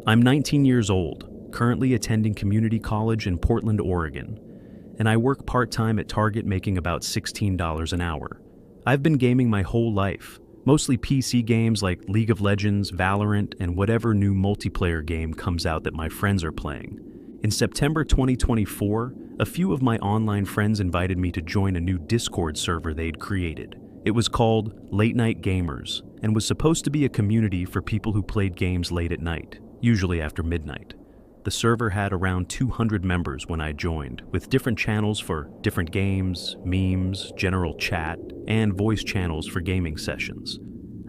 I'm 19 years old, currently attending community college in Portland, Oregon, and I work part-time at Target making about $16 an hour. I've been gaming my whole life, mostly PC games like League of Legends, Valorant, and whatever new multiplayer game comes out that my friends are playing. In September 2024, a few of my online friends invited me to join a new Discord server they'd created. It was called Late Night Gamers and was supposed to be a community for people who played games late at night, usually after midnight. The server had around 200 members when I joined, with different channels for different games, memes, general chat, and voice channels for gaming sessions.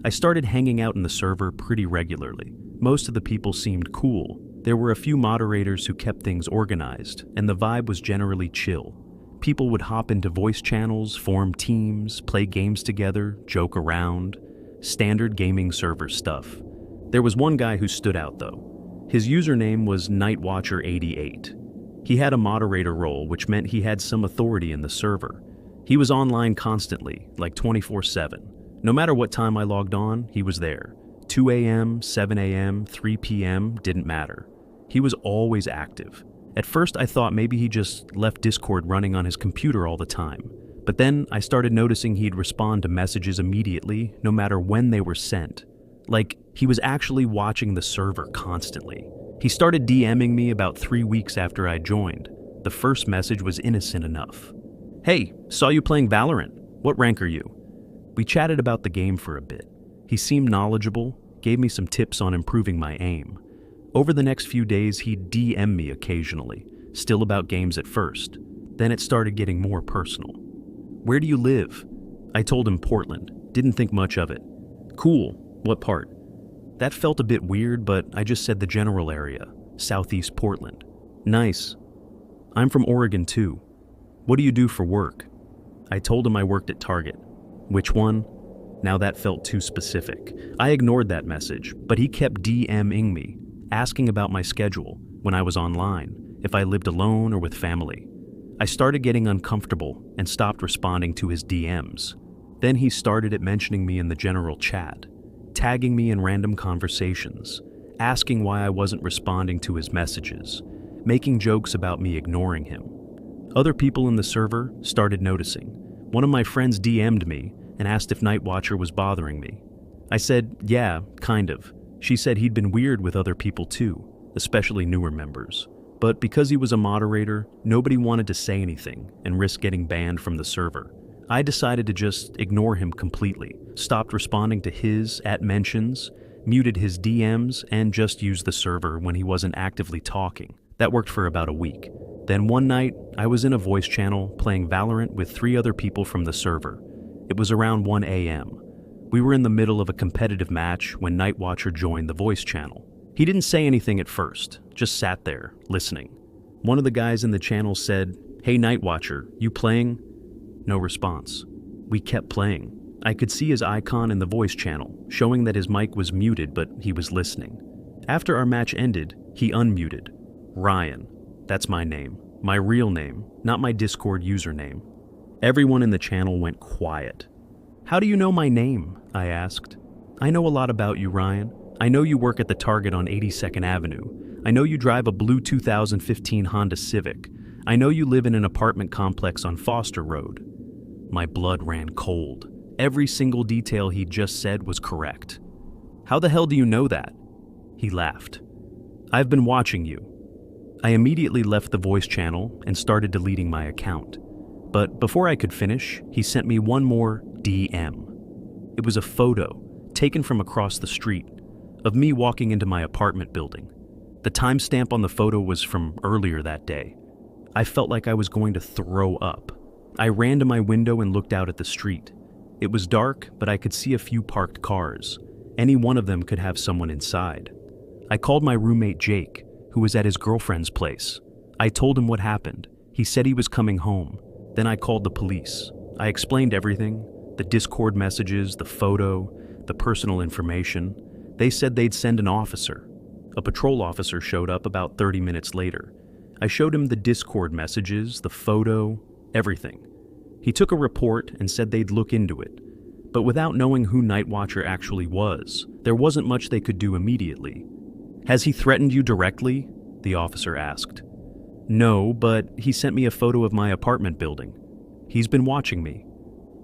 I started hanging out in the server pretty regularly. Most of the people seemed cool. There were a few moderators who kept things organized, and the vibe was generally chill. People would hop into voice channels, form teams, play games together, joke around. Standard gaming server stuff. There was one guy who stood out though. His username was Nightwatcher88. He had a moderator role, which meant he had some authority in the server. He was online constantly, like 24/7. No matter what time I logged on, he was there. 2 a.m., 7 a.m., 3 p.m., didn't matter. He was always active. At first I thought maybe he just left Discord running on his computer all the time. But then I started noticing he'd respond to messages immediately, no matter when they were sent. Like, he was actually watching the server constantly. He started DMing me about 3 weeks after I joined. The first message was innocent enough. "Hey, saw you playing Valorant. What rank are you?" We chatted about the game for a bit. He seemed knowledgeable, gave me some tips on improving my aim. Over the next few days, he'd DM me occasionally, still about games at first. Then it started getting more personal. "Where do you live?" I told him Portland, didn't think much of it. "Cool, what part?" That felt a bit weird, but I just said the general area, southeast Portland. "Nice. I'm from Oregon too. What do you do for work?" I told him I worked at Target. "Which one?" Now that felt too specific. I ignored that message, but he kept DMing me, asking about my schedule, when I was online, if I lived alone or with family. I started getting uncomfortable and stopped responding to his DMs. Then he started at mentioning me in the general chat, tagging me in random conversations, asking why I wasn't responding to his messages, making jokes about me ignoring him. Other people in the server started noticing. One of my friends DM'd me and asked if Nightwatcher was bothering me. I said, yeah, kind of. She said he'd been weird with other people too, especially newer members. But because he was a moderator, nobody wanted to say anything and risk getting banned from the server. I decided to just ignore him completely, stopped responding to his @mentions, muted his DMs, and just used the server when he wasn't actively talking. That worked for about a week. Then one night, I was in a voice channel playing Valorant with 3 other people from the server. It was around 1 a.m. We were in the middle of a competitive match when Nightwatcher joined the voice channel. He didn't say anything at first, just sat there, listening. One of the guys in the channel said, "Hey Nightwatcher, you playing?" No response. We kept playing. I could see his icon in the voice channel, showing that his mic was muted but he was listening. After our match ended, he unmuted. Ryan. That's my name. My real name, not my Discord username. Everyone in the channel went quiet. "How do you know my name?" I asked. "I know a lot about you, Ryan. I know you work at the Target on 82nd Avenue. I know you drive a blue 2015 Honda Civic. I know you live in an apartment complex on Foster Road." My blood ran cold. Every single detail he'd just said was correct. "How the hell do you know that?" He laughed. "I've been watching you." I immediately left the voice channel and started deleting my account. But before I could finish, he sent me one more DM. It was a photo, taken from across the street, of me walking into my apartment building. The timestamp on the photo was from earlier that day. I felt like I was going to throw up. I ran to my window and looked out at the street. It was dark, but I could see a few parked cars. Any one of them could have someone inside. I called my roommate Jake, who was at his girlfriend's place. I told him what happened. He said he was coming home. Then I called the police. I explained everything, the Discord messages, the photo, the personal information. They said they'd send an officer. A patrol officer showed up about 30 minutes later. I showed him the Discord messages, the photo, everything. He took a report and said they'd look into it. But without knowing who Nightwatcher actually was, there wasn't much they could do immediately. Has he threatened you directly? The officer asked. No, but he sent me a photo of my apartment building. He's been watching me.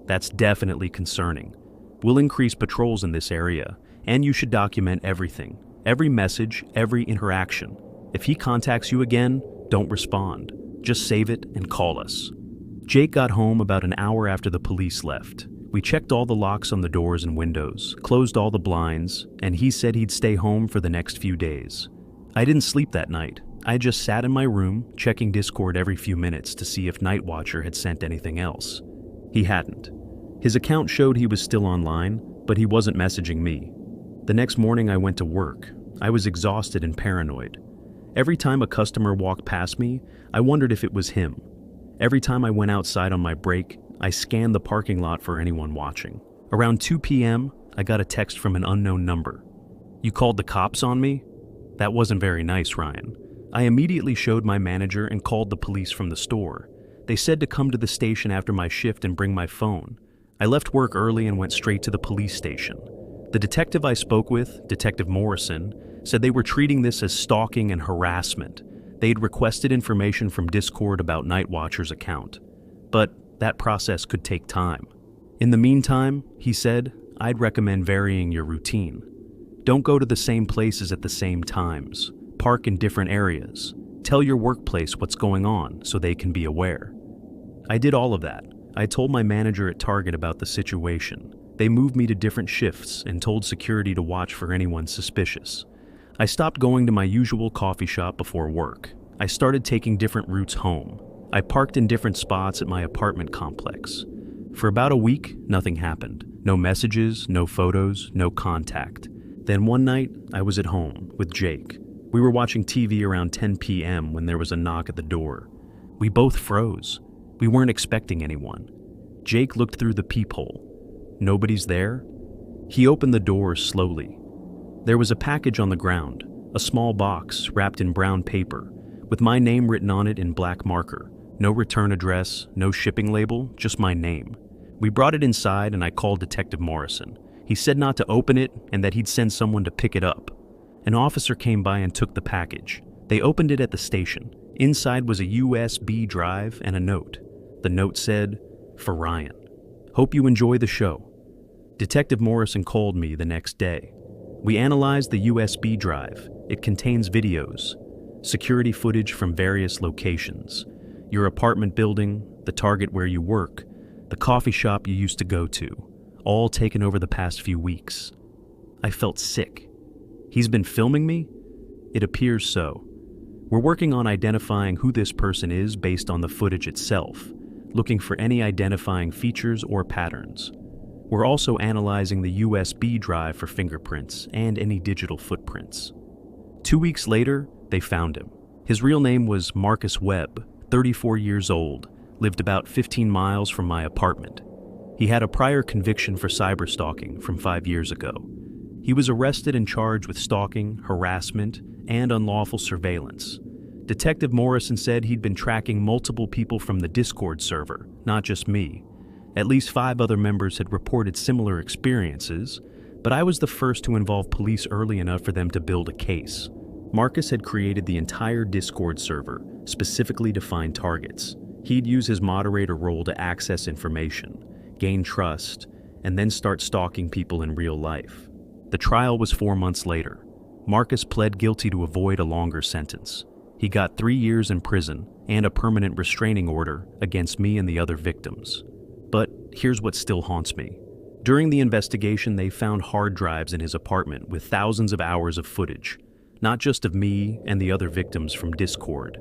That's definitely concerning. We'll increase patrols in this area, and you should document everything, every message, every interaction. If he contacts you again, don't respond. Just save it and call us. Jake got home about an hour after the police left. We checked all the locks on the doors and windows, closed all the blinds, and he said he'd stay home for the next few days. I didn't sleep that night. I just sat in my room, checking Discord every few minutes to see if Nightwatcher had sent anything else. He hadn't. His account showed he was still online, but he wasn't messaging me. The next morning I went to work. I was exhausted and paranoid. Every time a customer walked past me, I wondered if it was him. Every time I went outside on my break, I scanned the parking lot for anyone watching. Around 2 p.m., I got a text from an unknown number. You called the cops on me? That wasn't very nice, Ryan. I immediately showed my manager and called the police from the store. They said to come to the station after my shift and bring my phone. I left work early and went straight to the police station. The detective I spoke with, Detective Morrison, said they were treating this as stalking and harassment. They had requested information from Discord about Nightwatcher's account. But that process could take time. In the meantime, he said, I'd recommend varying your routine. Don't go to the same places at the same times. Park in different areas. Tell your workplace what's going on so they can be aware. I did all of that. I told my manager at Target about the situation. They moved me to different shifts and told security to watch for anyone suspicious. I stopped going to my usual coffee shop before work. I started taking different routes home. I parked in different spots at my apartment complex. For about a week, nothing happened. No messages, no photos, no contact. Then one night, I was at home with Jake. We were watching TV around 10 p.m. when there was a knock at the door. We both froze. We weren't expecting anyone. Jake looked through the peephole. Nobody's there? He opened the door slowly. There was a package on the ground, a small box wrapped in brown paper, with my name written on it in black marker. No return address, no shipping label, just my name. We brought it inside and I called Detective Morrison. He said not to open it and that he'd send someone to pick it up. An officer came by and took the package. They opened it at the station. Inside was a USB drive and a note. The note said, "For Ryan. Hope you enjoy the show." Detective Morrison called me the next day. We analyzed the USB drive. It contains videos, security footage from various locations, your apartment building, the Target where you work, the coffee shop you used to go to, all taken over the past few weeks. I felt sick. He's been filming me? It appears so. We're working on identifying who this person is based on the footage itself, looking for any identifying features or patterns. We're also analyzing the USB drive for fingerprints and any digital footprints. 2 weeks later, they found him. His real name was Marcus Webb, 34 years old, lived about 15 miles from my apartment. He had a prior conviction for cyberstalking from 5 years ago. He was arrested and charged with stalking, harassment, and unlawful surveillance. Detective Morrison said he'd been tracking multiple people from the Discord server, not just me. At least 5 other members had reported similar experiences, but I was the first to involve police early enough for them to build a case. Marcus had created the entire Discord server, specifically to find targets. He'd use his moderator role to access information, gain trust, and then start stalking people in real life. The trial was 4 months later. Marcus pled guilty to avoid a longer sentence. He got 3 years in prison and a permanent restraining order against me and the other victims. But here's what still haunts me. During the investigation, they found hard drives in his apartment with thousands of hours of footage, not just of me and the other victims from Discord,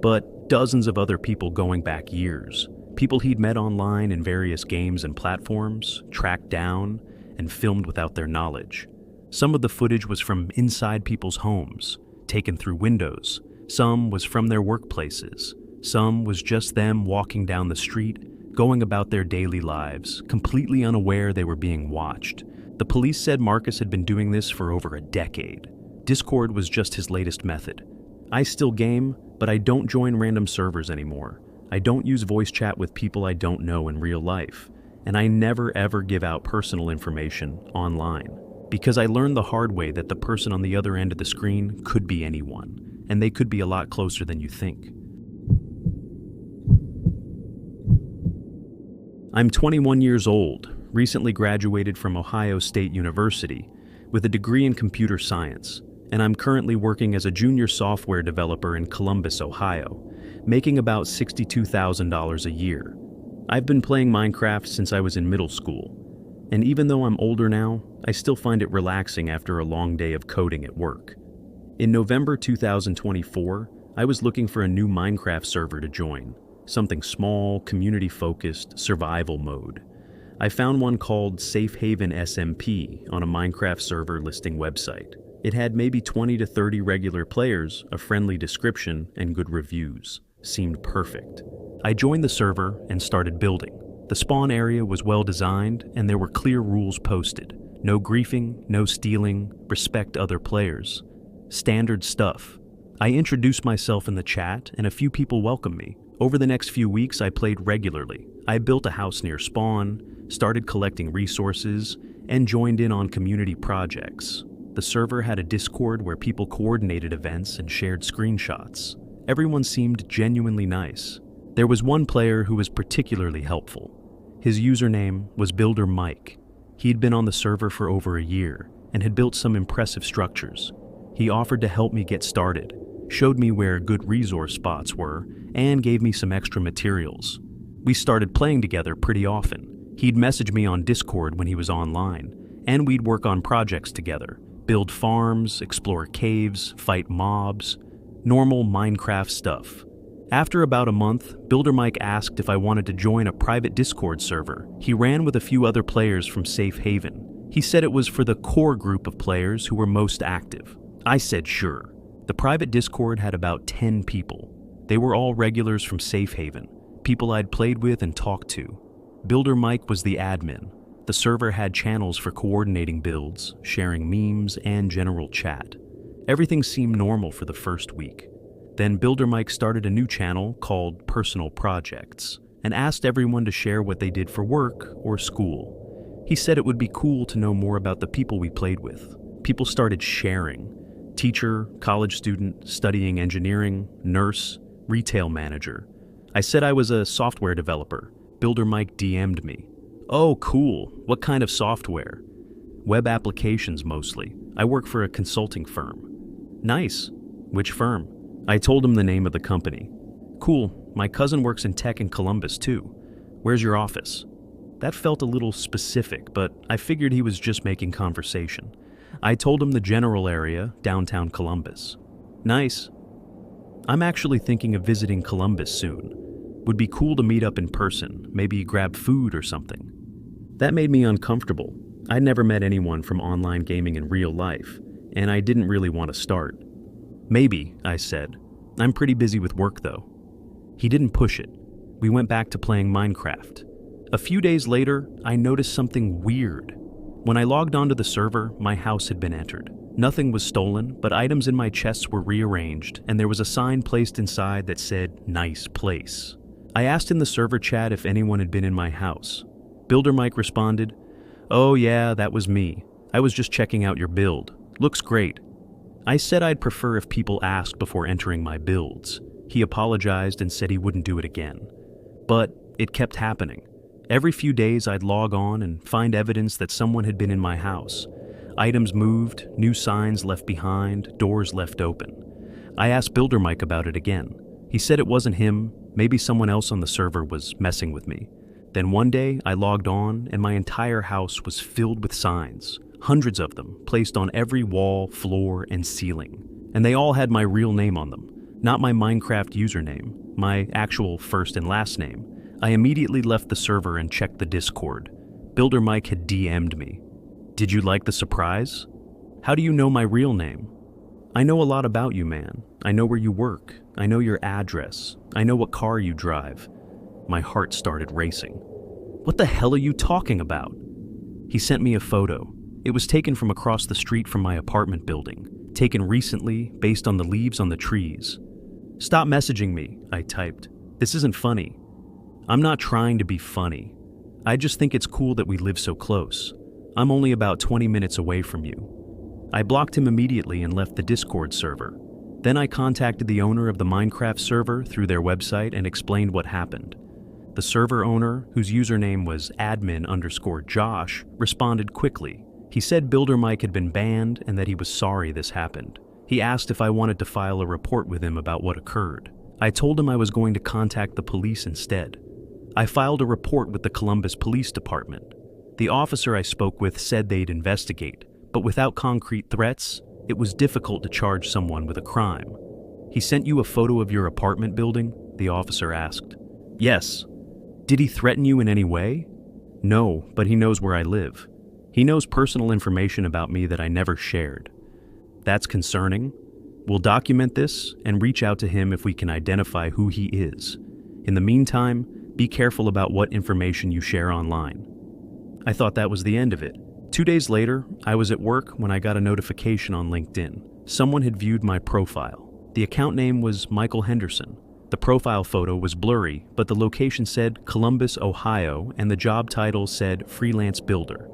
but dozens of other people going back years. People he'd met online in various games and platforms, tracked down, and filmed without their knowledge. Some of the footage was from inside people's homes, taken through windows. Some was from their workplaces. Some was just them walking down the street, going about their daily lives, completely unaware they were being watched. The police said Marcus had been doing this for over a decade. Discord was just his latest method. I still game, but I don't join random servers anymore. I don't use voice chat with people I don't know in real life, and I never ever give out personal information online. because I learned the hard way that the person on the other end of the screen could be anyone, and they could be a lot closer than you think. I'm 21 years old, recently graduated from Ohio State University with a degree in computer science, and I'm currently working as a junior software developer in Columbus, Ohio, making about $62,000 a year. I've been playing Minecraft since I was in middle school, and even though I'm older now, I still find it relaxing after a long day of coding at work. In November 2024, I was looking for a new Minecraft server to join, something small, community-focused, survival mode. I found one called Safe Haven SMP on a Minecraft server listing website. It had maybe 20 to 30 regular players, a friendly description, and good reviews. Seemed perfect. I joined the server and started building. The spawn area was well designed and there were clear rules posted. No griefing, no stealing, respect other players. Standard stuff. I introduced myself in the chat and a few people welcomed me. Over the next few weeks I played regularly. I built a house near spawn, started collecting resources, and joined in on community projects. The server had a Discord where people coordinated events and shared screenshots. Everyone seemed genuinely nice. There was one player who was particularly helpful. His username was Builder Mike. He'd been on the server for over a year and had built some impressive structures. He offered to help me get started, showed me where good resource spots were, and gave me some extra materials. We started playing together pretty often. He'd message me on Discord when he was online, and we'd work on projects together, build farms, explore caves, fight mobs, normal Minecraft stuff. After about a month, Builder Mike asked if I wanted to join a private Discord server he ran with a few other players from Safe Haven. He said it was for the core group of players who were most active. I said sure. The private Discord had about 10 people. They were all regulars from Safe Haven, people I'd played with and talked to. Builder Mike was the admin. The server had channels for coordinating builds, sharing memes, and general chat. Everything seemed normal for the first week. Then Builder Mike started a new channel called Personal Projects and asked everyone to share what they did for work or school. He said it would be cool to know more about the people we played with. People started sharing. Teacher, college student, studying engineering, nurse, retail manager. I said I was a software developer. Builder Mike DM'd me. Oh, cool. What kind of software? Web applications mostly. I work for a consulting firm. Nice. Which firm? I told him the name of the company. Cool. My cousin works in tech in Columbus too. Where's your office? That felt a little specific, but I figured he was just making conversation. I told him the general area, downtown Columbus. Nice. I'm actually thinking of visiting Columbus soon. Would be cool to meet up in person, maybe grab food or something. That made me uncomfortable. I'd never met anyone from online gaming in real life, and I didn't really want to start. Maybe, I said. I'm pretty busy with work though. He didn't push it. We went back to playing Minecraft. A few days later, I noticed something weird. When I logged onto the server, my house had been entered. Nothing was stolen, but items in my chests were rearranged, and there was a sign placed inside that said, "Nice place." I asked in the server chat if anyone had been in my house. Builder Mike responded, "Oh yeah, that was me. I was just checking out your build. Looks great." I said I'd prefer if people asked before entering my builds. He apologized and said he wouldn't do it again. But it kept happening. Every few days I'd log on and find evidence that someone had been in my house. Items moved, new signs left behind, doors left open. I asked Builder Mike about it again. He said it wasn't him, maybe someone else on the server was messing with me. Then one day I logged on and my entire house was filled with signs. Hundreds of them, placed on every wall, floor, and ceiling. And they all had my real name on them, not my Minecraft username, my actual first and last name. I immediately left the server and checked the Discord. Builder Mike had DM'd me. "Did you like the surprise? How do you know my real name?" "I know a lot about you, man. I know where you work. I know your address. I know what car you drive." My heart started racing. "What the hell are you talking about?" He sent me a photo. It was taken from across the street from my apartment building, taken recently based on the leaves on the trees. "Stop messaging me," I typed. "This isn't funny." "I'm not trying to be funny. I just think it's cool that we live so close. I'm only about 20 minutes away from you." I blocked him immediately and left the Discord server. Then I contacted the owner of the Minecraft server through their website and explained what happened. The server owner, whose username was admin_Josh, responded quickly. He said Builder Mike had been banned and that he was sorry this happened. He asked if I wanted to file a report with him about what occurred. I told him I was going to contact the police instead. I filed a report with the Columbus Police Department. The officer I spoke with said they'd investigate, but without concrete threats, it was difficult to charge someone with a crime. "He sent you a photo of your apartment building?" the officer asked. "Yes." "Did he threaten you in any way?" "No, but he knows where I live. He knows personal information about me that I never shared." "That's concerning. We'll document this and reach out to him if we can identify who he is. In the meantime, be careful about what information you share online." I thought that was the end of it. 2 days later, I was at work when I got a notification on LinkedIn. Someone had viewed my profile. The account name was Michael Henderson. The profile photo was blurry, but the location said Columbus, Ohio, and the job title said Freelance Builder.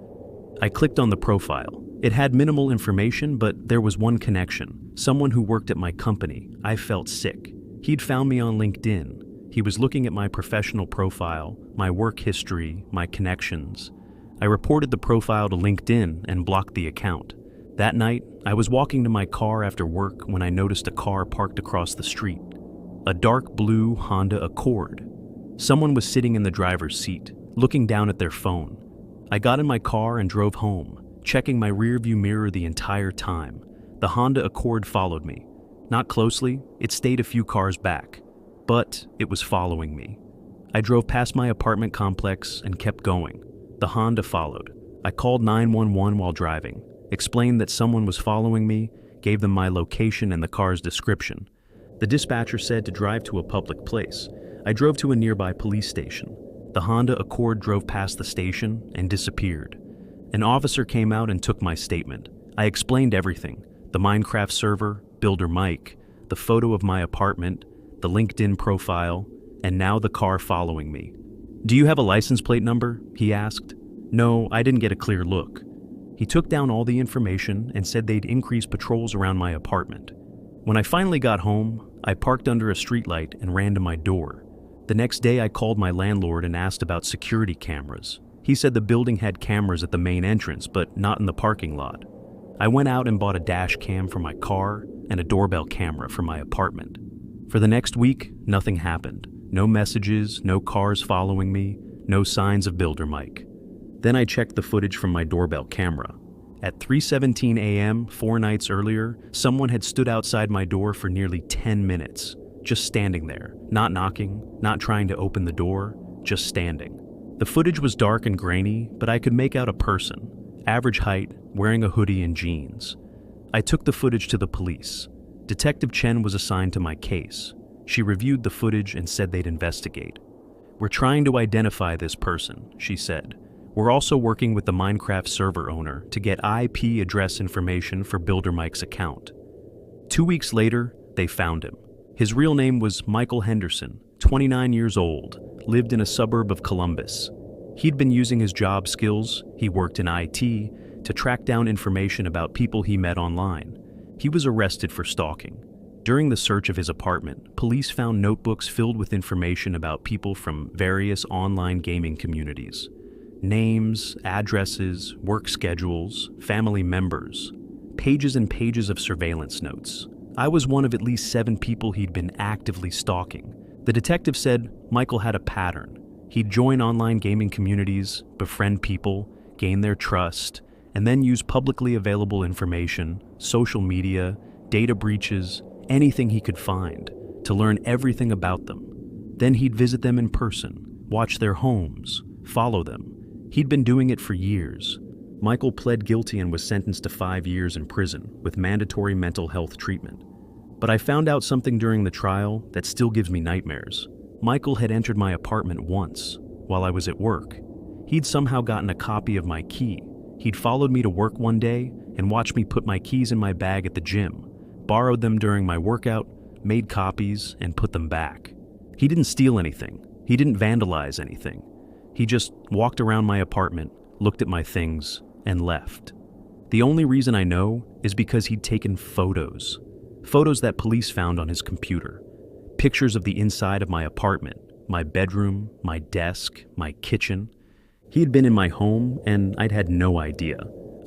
I clicked on the profile. It had minimal information, but there was one connection. Someone who worked at my company. I felt sick. He'd found me on LinkedIn. He was looking at my professional profile, my work history, my connections. I reported the profile to LinkedIn and blocked the account. That night, I was walking to my car after work when I noticed a car parked across the street. A dark blue Honda Accord. Someone was sitting in the driver's seat, looking down at their phone. I got in my car and drove home, checking my rearview mirror the entire time. The Honda Accord followed me. Not closely, it stayed a few cars back, but it was following me. I drove past my apartment complex and kept going. The Honda followed. I called 911 while driving, explained that someone was following me, gave them my location and the car's description. The dispatcher said to drive to a public place. I drove to a nearby police station. The Honda Accord drove past the station and disappeared. An officer came out and took my statement. I explained everything: the Minecraft server, Builder Mike, the photo of my apartment, the LinkedIn profile, and now the car following me. "Do you have a license plate number?" he asked. "No, I didn't get a clear look." He took down all the information and said they'd increase patrols around my apartment. When I finally got home, I parked under a streetlight and ran to my door. The next day I called my landlord and asked about security cameras. He said the building had cameras at the main entrance, but not in the parking lot. I went out and bought a dash cam for my car and a doorbell camera for my apartment. For the next week, nothing happened. No messages, no cars following me, no signs of Builder Mike. Then I checked the footage from my doorbell camera. At 3:17 a.m., 4 nights earlier, someone had stood outside my door for nearly 10 minutes, just standing there, not knocking, not trying to open the door, just standing. The footage was dark and grainy, but I could make out a person, average height, wearing a hoodie and jeans. I took the footage to the police. Detective Chen was assigned to my case. She reviewed the footage and said they'd investigate. "We're trying to identify this person," she said. "We're also working with the Minecraft server owner to get IP address information for Builder Mike's account." 2 weeks later, they found him. His real name was Michael Henderson, 29 years old, lived in a suburb of Columbus. He'd been using his job skills, he worked in IT, to track down information about people he met online. He was arrested for stalking. During the search of his apartment, police found notebooks filled with information about people from various online gaming communities. Names, addresses, work schedules, family members, pages and pages of surveillance notes. I was one of at least 7 people he'd been actively stalking. The detective said Michael had a pattern. He'd join online gaming communities, befriend people, gain their trust, and then use publicly available information, social media, data breaches, anything he could find, to learn everything about them. Then he'd visit them in person, watch their homes, follow them. He'd been doing it for years. Michael pled guilty and was sentenced to 5 years in prison with mandatory mental health treatment. But I found out something during the trial that still gives me nightmares. Michael had entered my apartment once, while I was at work. He'd somehow gotten a copy of my key. He'd followed me to work one day and watched me put my keys in my bag at the gym, borrowed them during my workout, made copies, and put them back. He didn't steal anything. He didn't vandalize anything. He just walked around my apartment, looked at my things, and left. The only reason I know is because he'd taken photos. Photos that police found on his computer. Pictures of the inside of my apartment, my bedroom, my desk, my kitchen. He had been in my home and I'd had no idea.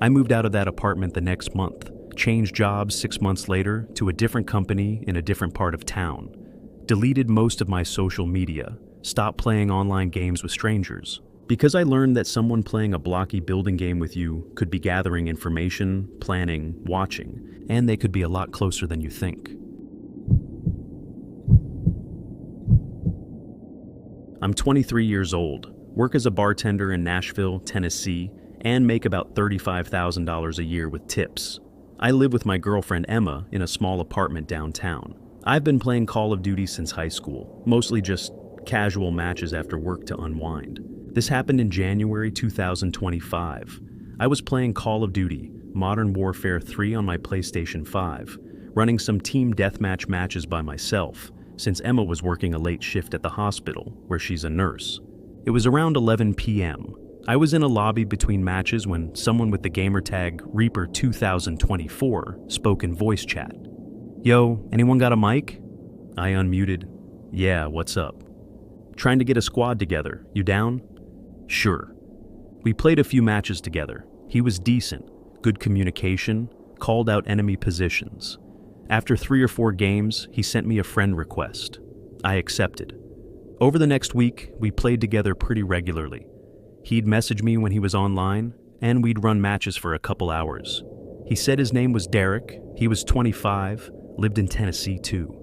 I moved out of that apartment the next month, changed jobs 6 months later to a different company in a different part of town. Deleted most of my social media, stopped playing online games with strangers. Because I learned that someone playing a blocky building game with you could be gathering information, planning, watching, and they could be a lot closer than you think. I'm 23 years old, work as a bartender in Nashville, Tennessee, and make about $35,000 a year with tips. I live with my girlfriend Emma in a small apartment downtown. I've been playing Call of Duty since high school, mostly just casual matches after work to unwind. This happened in January 2025. I was playing Call of Duty, Modern Warfare 3 on my PlayStation 5, running some team deathmatch matches by myself, since Emma was working a late shift at the hospital, where she's a nurse. It was around 11 p.m. I was in a lobby between matches when someone with the gamertag Reaper2024 spoke in voice chat. "Yo, anyone got a mic?" I unmuted. "Yeah, what's up?" "Trying to get a squad together. You down?" "Sure." We played a few matches together. He was decent, good communication, called out enemy positions. After 3 or 4 games, he sent me a friend request. I accepted. Over the next week, we played together pretty regularly. He'd message me when he was online, and we'd run matches for a couple hours. He said his name was Derek, he was 25, lived in Tennessee too.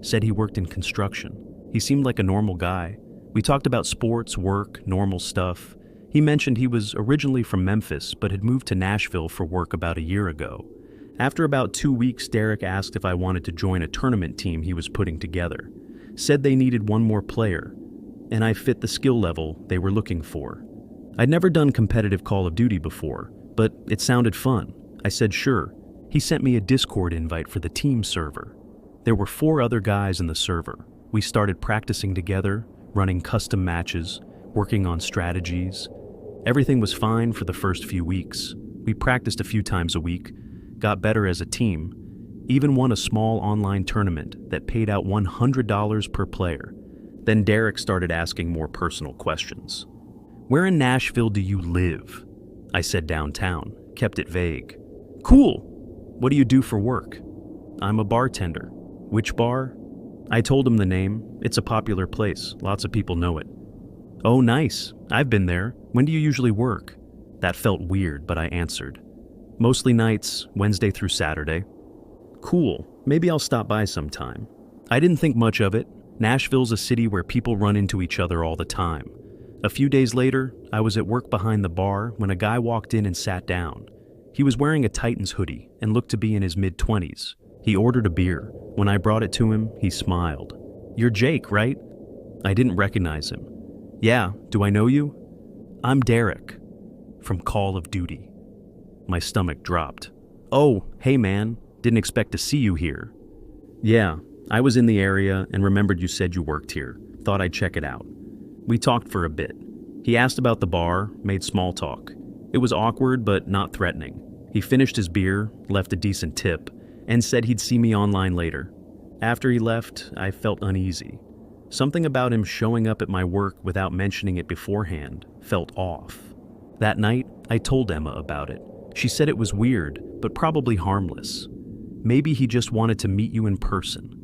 Said he worked in construction. He seemed like a normal guy. We talked about sports, work, normal stuff. He mentioned he was originally from Memphis, but had moved to Nashville for work about a year ago. After about 2 weeks, Derek asked if I wanted to join a tournament team he was putting together. Said they needed one more player, and I fit the skill level they were looking for. I'd never done competitive Call of Duty before, but it sounded fun. I said sure. He sent me a Discord invite for the team server. There were 4 other guys in the server. We started practicing together, running custom matches, working on strategies. Everything was fine for the first few weeks. We practiced a few times a week, got better as a team, even won a small online tournament that paid out $100 per player. Then Derek started asking more personal questions. "Where in Nashville do you live?" I said downtown, kept it vague. "Cool. What do you do for work?" "I'm a bartender." "Which bar?" I told him the name. It's a popular place. Lots of people know it. "Oh, nice. I've been there. When do you usually work?" That felt weird, but I answered. "Mostly nights, Wednesday through Saturday." "Cool. Maybe I'll stop by sometime." I didn't think much of it. Nashville's a city where people run into each other all the time. A few days later, I was at work behind the bar when a guy walked in and sat down. He was wearing a Titans hoodie and looked to be in his mid-20s. He ordered a beer. When I brought it to him, he smiled. "You're Jake, right?" I didn't recognize him. "Yeah, do I know you?" "I'm Derek, from Call of Duty." My stomach dropped. "Oh, hey man, didn't expect to see you here." "Yeah, I was in the area and remembered you said you worked here. Thought I'd check it out." We talked for a bit. He asked about the bar, made small talk. It was awkward, but not threatening. He finished his beer, left a decent tip, and said he'd see me online later. After he left, I felt uneasy. Something about him showing up at my work without mentioning it beforehand felt off. That night, I told Emma about it. She said it was weird, but probably harmless. Maybe he just wanted to meet you in person.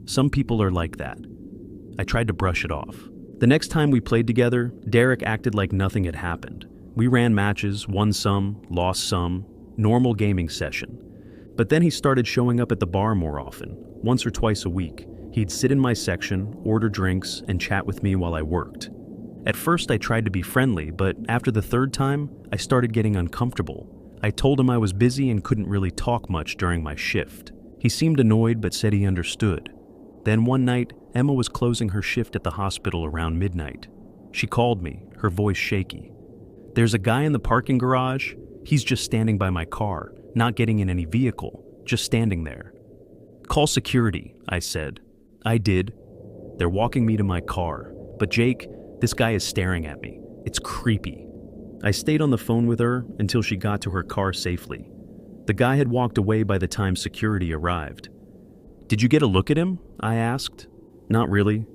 Some people are like that. I tried to brush it off. The next time we played together, Derek acted like nothing had happened. We ran matches, won some, lost some, normal gaming session. But then he started showing up at the bar more often, once or twice a week. He'd sit in my section, order drinks, and chat with me while I worked. At first I tried to be friendly, but after the 3rd time, I started getting uncomfortable. I told him I was busy and couldn't really talk much during my shift. He seemed annoyed but said he understood. Then one night, Emma was closing her shift at the hospital around midnight. She called me, her voice shaky. "There's a guy in the parking garage. He's just standing by my car, not getting in any vehicle, just standing there." "Call security," I said. I did. They're walking me to my car. "But Jake, this guy is staring at me. It's creepy." I stayed on the phone with her until she got to her car safely. The guy had walked away by the time security arrived. "Did you get a look at him?" I asked. "Not really.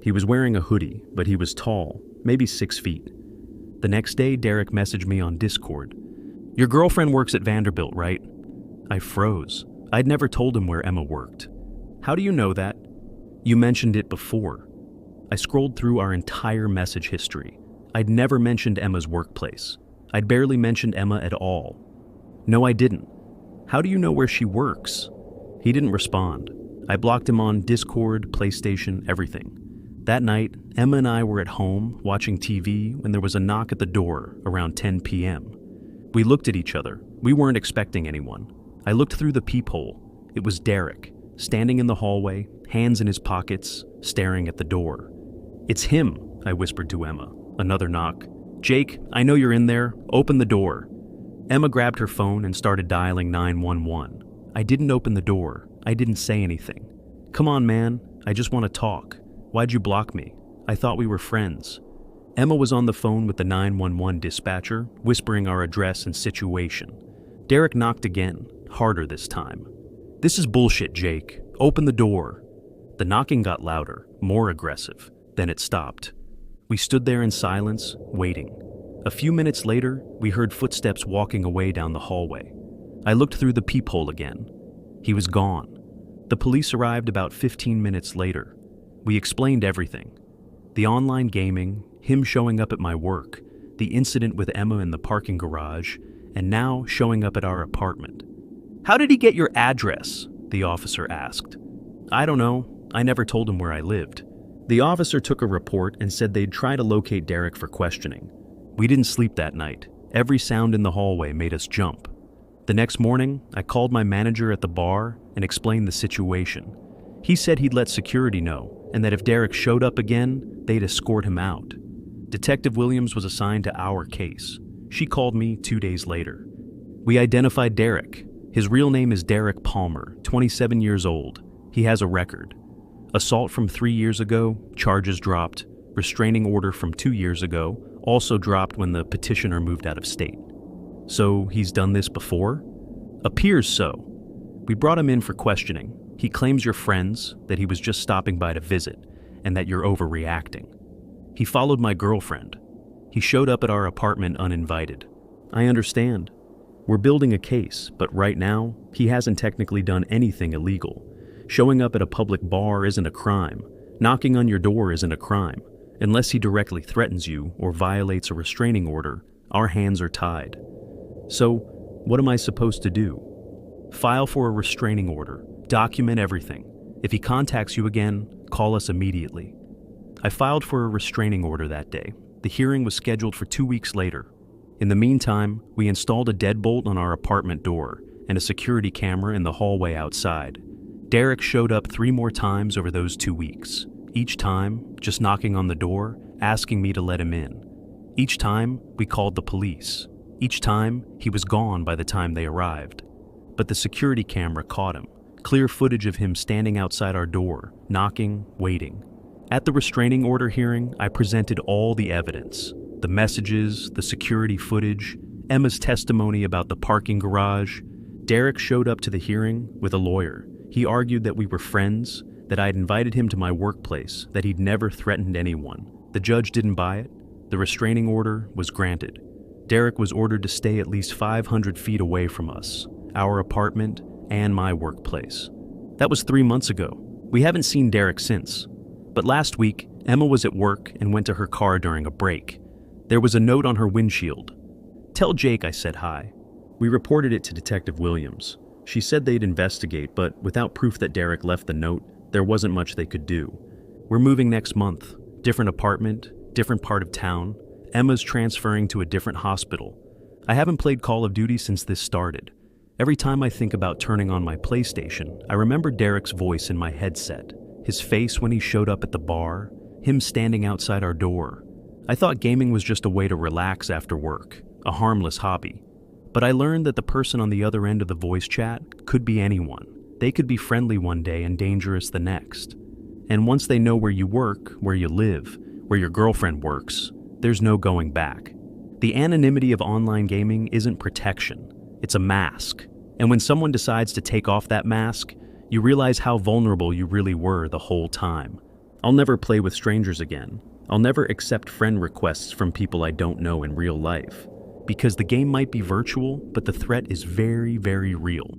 He was wearing a hoodie, but he was tall, maybe 6 feet." The next day, Derek messaged me on Discord. "Your girlfriend works at Vanderbilt, right?" I froze. I'd never told him where Emma worked. "How do you know that?" "You mentioned it before." I scrolled through our entire message history. I'd never mentioned Emma's workplace. I'd barely mentioned Emma at all. "No, I didn't." "How do you know where she works?" He didn't respond. I blocked him on Discord, PlayStation, everything. That night, Emma and I were at home watching TV when there was a knock at the door around 10 p.m. We looked at each other. We weren't expecting anyone. I looked through the peephole. It was Derek, standing in the hallway, hands in his pockets, staring at the door. "It's him," I whispered to Emma. Another knock. "Jake, I know you're in there. Open the door." Emma grabbed her phone and started dialing 911. I didn't open the door. I didn't say anything. "Come on, man. I just want to talk. Why'd you block me? I thought we were friends." Emma was on the phone with the 911 dispatcher, whispering our address and situation. Derek knocked again, harder this time. "This is bullshit, Jake. Open the door." The knocking got louder, more aggressive. Then it stopped. We stood there in silence, waiting. A few minutes later, we heard footsteps walking away down the hallway. I looked through the peephole again. He was gone. The police arrived about 15 minutes later. We explained everything. The online gaming, him showing up at my work, the incident with Emma in the parking garage, and now showing up at our apartment. "How did he get your address?" the officer asked. "I don't know. I never told him where I lived." The officer took a report and said they'd try to locate Derek for questioning. We didn't sleep that night. Every sound in the hallway made us jump. The next morning, I called my manager at the bar and explained the situation. He said he'd let security know, and that if Derek showed up again, they'd escort him out. Detective Williams was assigned to our case. She called me 2 days later. We identified Derek. His real name is Derek Palmer, 27 years old. He has a record. Assault from 3 years ago, charges dropped. Restraining order from 2 years ago, also dropped when the petitioner moved out of state. So he's done this before? Appears so. We brought him in for questioning. He claims you're friends, that he was just stopping by to visit, and that you're overreacting. He followed my girlfriend. He showed up at our apartment uninvited. I understand. We're building a case, but right now, he hasn't technically done anything illegal. Showing up at a public bar isn't a crime. Knocking on your door isn't a crime. Unless he directly threatens you or violates a restraining order, our hands are tied. So, what am I supposed to do? File for a restraining order. Document everything. If he contacts you again, call us immediately. I filed for a restraining order that day. The hearing was scheduled for 2 weeks later. In the meantime, we installed a deadbolt on our apartment door and a security camera in the hallway outside. Derek showed up 3 more times over those 2 weeks. Each time, just knocking on the door, asking me to let him in. Each time, we called the police. Each time, he was gone by the time they arrived. But the security camera caught him. Clear footage of him standing outside our door, knocking, waiting. At the restraining order hearing, I presented all the evidence. The messages, the security footage, Emma's testimony about the parking garage. Derek showed up to the hearing with a lawyer. He argued that we were friends, that I had invited him to my workplace, that he'd never threatened anyone. The judge didn't buy it. The restraining order was granted. Derek was ordered to stay at least 500 feet away from us, our apartment, and my workplace. That was 3 months ago. We haven't seen Derek since. But last week, Emma was at work and went to her car during a break. There was a note on her windshield. "Tell Jake I said hi." We reported it to Detective Williams. She said they'd investigate, but without proof that Derek left the note, there wasn't much they could do. We're moving next month. Different apartment, different part of town. Emma's transferring to a different hospital. I haven't played Call of Duty since this started. Every time I think about turning on my PlayStation, I remember Derek's voice in my headset, his face when he showed up at the bar, him standing outside our door. I thought gaming was just a way to relax after work, a harmless hobby. But I learned that the person on the other end of the voice chat could be anyone. They could be friendly one day and dangerous the next. And once they know where you work, where you live, where your girlfriend works, there's no going back. The anonymity of online gaming isn't protection, it's a mask. And when someone decides to take off that mask, you realize how vulnerable you really were the whole time. I'll never play with strangers again. I'll never accept friend requests from people I don't know in real life. Because the game might be virtual, but the threat is very, very real.